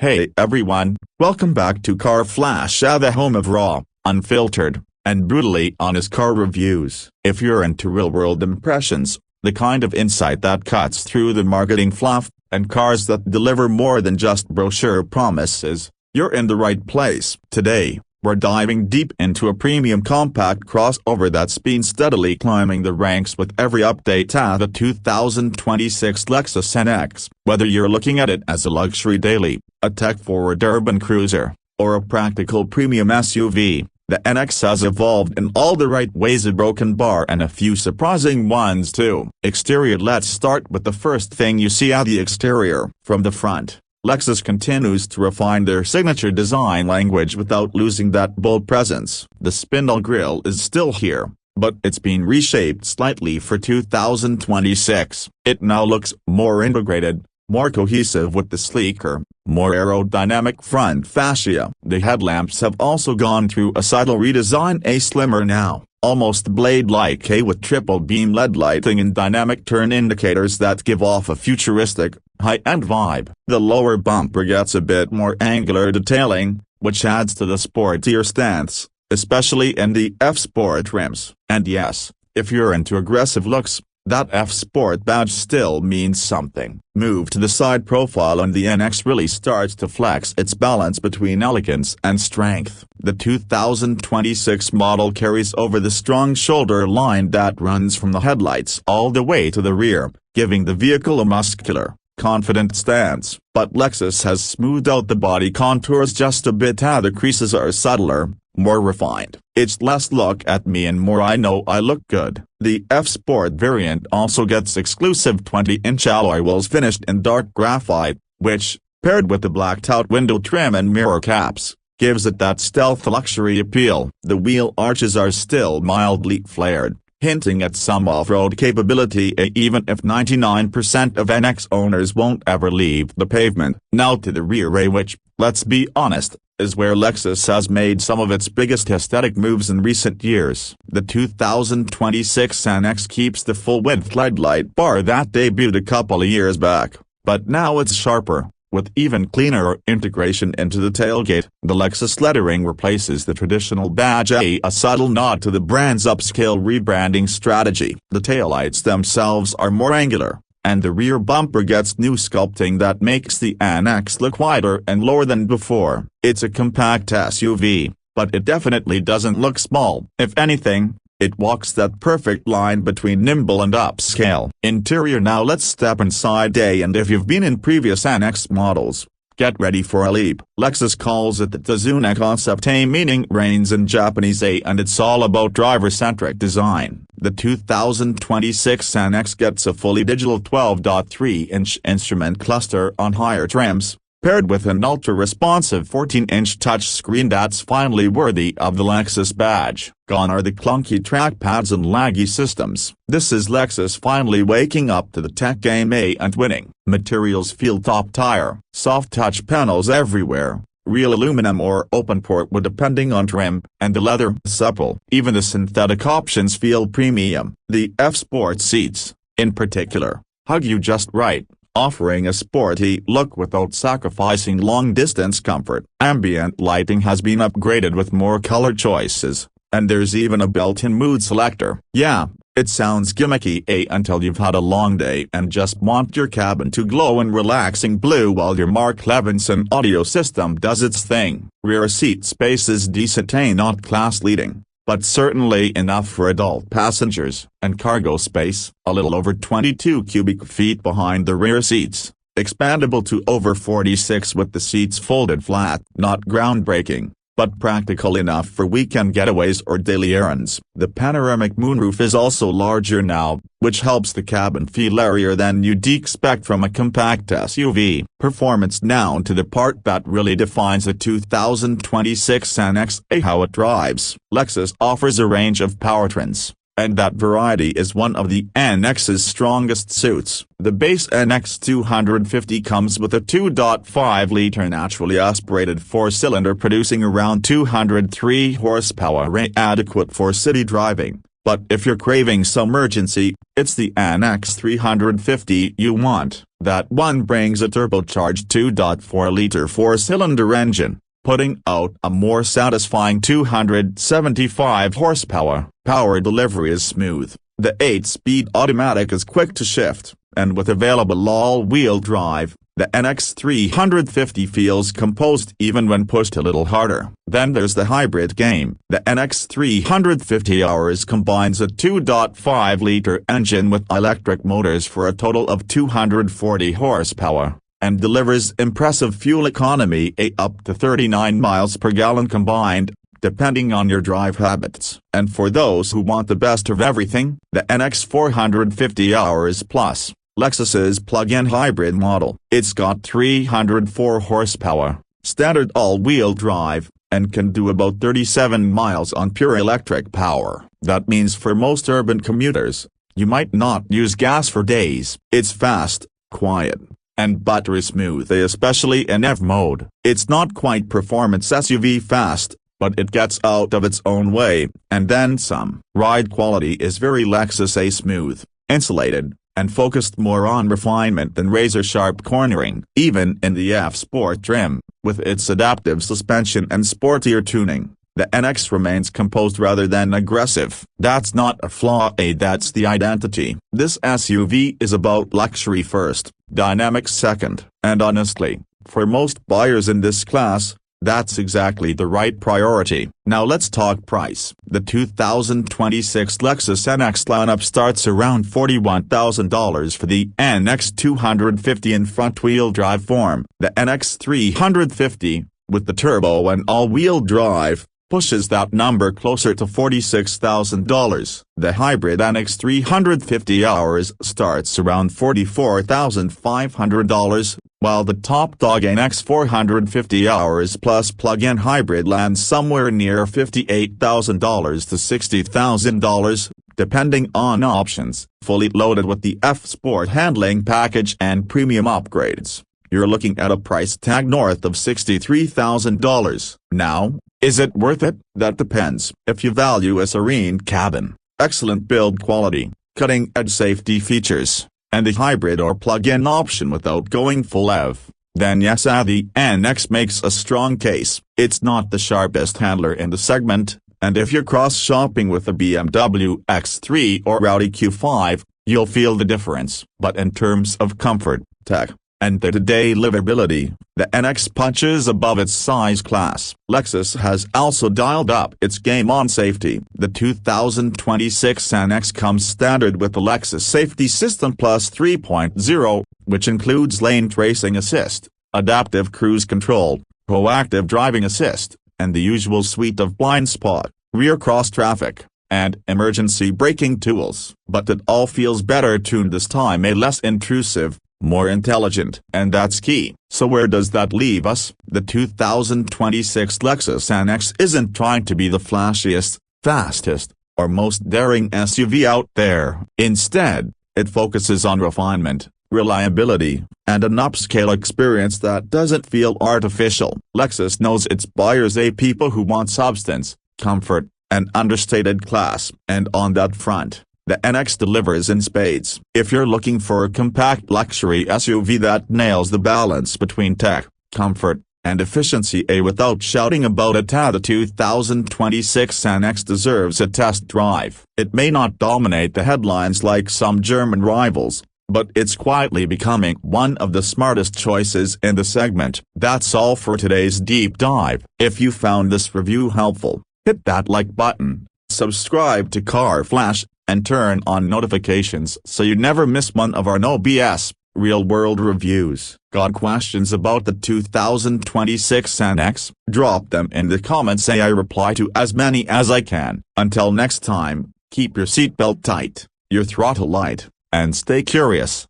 Hey everyone, welcome back to Car Fascia, the home of raw, unfiltered, and brutally honest car reviews. If you're into real-world impressions, the kind of insight that cuts through the marketing fluff, and cars that deliver more than just brochure promises, you're in the right place. Today, we're diving deep into a premium compact crossover that's been steadily climbing the ranks with every update to the 2026 Lexus NX. Whether you're looking at it as a luxury daily, a tech-forward urban cruiser, or a practical premium SUV, the NX has evolved in all the right ways, a broken bar and a few surprising ones too. Exterior. Let's start with the first thing you see at the exterior. From the front, Lexus continues to refine their signature design language without losing that bold presence. The spindle grille is still here, but it's been reshaped slightly for 2026. It now looks more integrated, more cohesive with the sleeker, more aerodynamic front fascia. The headlamps have also gone through a subtle redesign, a slimmer now, almost blade-like with triple beam LED lighting and dynamic turn indicators that give off a futuristic, high-end vibe. The lower bumper gets a bit more angular detailing, which adds to the sportier stance, especially in the F-Sport trims. And yes, if you're into aggressive looks, that F-Sport badge still means something. Move to the side profile and the NX really starts to flex its balance between elegance and strength. The 2026 model carries over the strong shoulder line that runs from the headlights all the way to the rear, giving the vehicle a muscular, confident stance. But Lexus has smoothed out the body contours just a bit. The creases are subtler, more refined. It's less "look at me" and more "I know I look good." The F-Sport variant also gets exclusive 20-inch alloy wheels finished in dark graphite, which, paired with the blacked-out window trim and mirror caps, gives it that stealth luxury appeal. The wheel arches are still mildly flared, hinting at some off-road capability, even if 99% of NX owners won't ever leave the pavement. Now to the rear, which, let's be honest, is where Lexus has made some of its biggest aesthetic moves in recent years. The 2026 NX keeps the full-width LED light bar that debuted a couple of years back, but now it's sharper, with even cleaner integration into the tailgate. The Lexus lettering replaces the traditional badge, a subtle nod to the brand's upscale rebranding strategy. The taillights themselves are more angular, and the rear bumper gets new sculpting that makes the NX look wider and lower than before. It's a compact SUV, but it definitely doesn't look small. If anything, it walks that perfect line between nimble and upscale. Interior. Now let's step inside, and if you've been in previous NX models, get ready for a leap. Lexus calls it the Tazuna concept, meaning reigns in Japanese, and it's all about driver-centric design. The 2026 NX gets a fully digital 12.3-inch instrument cluster on higher trims, paired with an ultra-responsive 14-inch touchscreen that's finally worthy of the Lexus badge. Gone are the clunky trackpads and laggy systems. This is Lexus finally waking up to the tech game and winning. Materials feel top tier. Soft touch panels everywhere, real aluminum or open port wood depending on trim, and the leather supple. Even the synthetic options feel premium. The F-Sport seats, in particular, hug you just right, offering a sporty look without sacrificing long-distance comfort. Ambient lighting has been upgraded with more color choices, and there's even a built-in mood selector. Yeah, it sounds gimmicky, until you've had a long day and just want your cabin to glow in relaxing blue while your Mark Levinson audio system does its thing. Rear seat space is decent, not class-leading, but certainly enough for adult passengers. And cargo space, a little over 22 cubic feet behind the rear seats, expandable to over 46 with the seats folded flat. Not groundbreaking, but practical enough for weekend getaways or daily errands. The panoramic moonroof is also larger now, which helps the cabin feel airier than you'd expect from a compact SUV. Performance down to the part that really defines the 2026 NX, how it drives. Lexus offers a range of powertrains, and that variety is one of the NX's strongest suits. The base NX 250 comes with a 2.5-liter naturally aspirated four-cylinder producing around 203 horsepower, adequate for city driving. But if you're craving some urgency, it's the NX 350 you want. That one brings a turbocharged 2.4-liter four-cylinder engine, putting out a more satisfying 275 horsepower. Power delivery is smooth, the 8-speed automatic is quick to shift, and with available all-wheel drive, the NX 350 feels composed even when pushed a little harder. Then there's the hybrid game. The NX 350 combines a 2.5-liter engine with electric motors for a total of 240 horsepower, and delivers impressive fuel economy up to 39 miles per gallon combined, depending on your drive habits. And for those who want the best of everything, the NX 450 Plus, Lexus's plug-in hybrid model. It's got 304 horsepower, standard all-wheel drive, and can do about 37 miles on pure electric power. That means for most urban commuters, you might not use gas for days. It's fast, quiet, and buttery smooth, especially in EV mode. It's not quite performance SUV fast, but it gets out of its own way, and then some. Ride quality is very Lexus smooth, insulated, and focused more on refinement than razor-sharp cornering. Even in the F-Sport trim, with its adaptive suspension and sportier tuning, the NX remains composed rather than aggressive. That's not a flaw, that's the identity. This SUV is about luxury first, dynamics second, and honestly, for most buyers in this class, that's exactly the right priority. Now let's talk price. The 2026 Lexus NX lineup starts around $41,000 for the NX 250 in front-wheel drive form. The NX 350, with the turbo and all-wheel drive, pushes that number closer to $46,000. The hybrid NX 350 starts around $44,500, while the top dog NX 450 Plus plug-in hybrid lands somewhere near $58,000 to $60,000, depending on options. Fully loaded with the F-Sport handling package and premium upgrades, you're looking at a price tag north of $63,000. Now, is it worth it? That depends. If you value a serene cabin, excellent build quality, cutting-edge safety features, and the hybrid or plug-in option without going full EV, then yes, the NX makes a strong case. It's not the sharpest handler in the segment, and if you're cross-shopping with a BMW X3 or Audi Q5, you'll feel the difference. But in terms of comfort, tech, and day-to-day livability, the NX punches above its size class. Lexus has also dialed up its game on safety. The 2026 NX comes standard with the Lexus Safety System Plus 3.0, which includes lane tracing assist, adaptive cruise control, proactive driving assist, and the usual suite of blind spot, rear cross traffic, and emergency braking tools. But it all feels better tuned this time, less intrusive, more intelligent. And that's key. So where does that leave us? The 2026 Lexus NX isn't trying to be the flashiest, fastest, or most daring SUV out there. Instead, it focuses on refinement, reliability, and an upscale experience that doesn't feel artificial. Lexus knows its buyers people who want substance, comfort, and understated class. And on that front, the NX delivers in spades. If you're looking for a compact luxury SUV that nails the balance between tech, comfort, and efficiency without shouting about it, the 2026 NX deserves a test drive. It may not dominate the headlines like some German rivals, but it's quietly becoming one of the smartest choices in the segment. That's all for today's deep dive. If you found this review helpful, hit that like button, subscribe to Car Flash, and turn on notifications so you never miss one of our no BS, real-world reviews. Got questions about the 2026 NX? Drop them in the comments. I reply to as many as I can. Until next time, keep your seatbelt tight, your throttle light, and stay curious.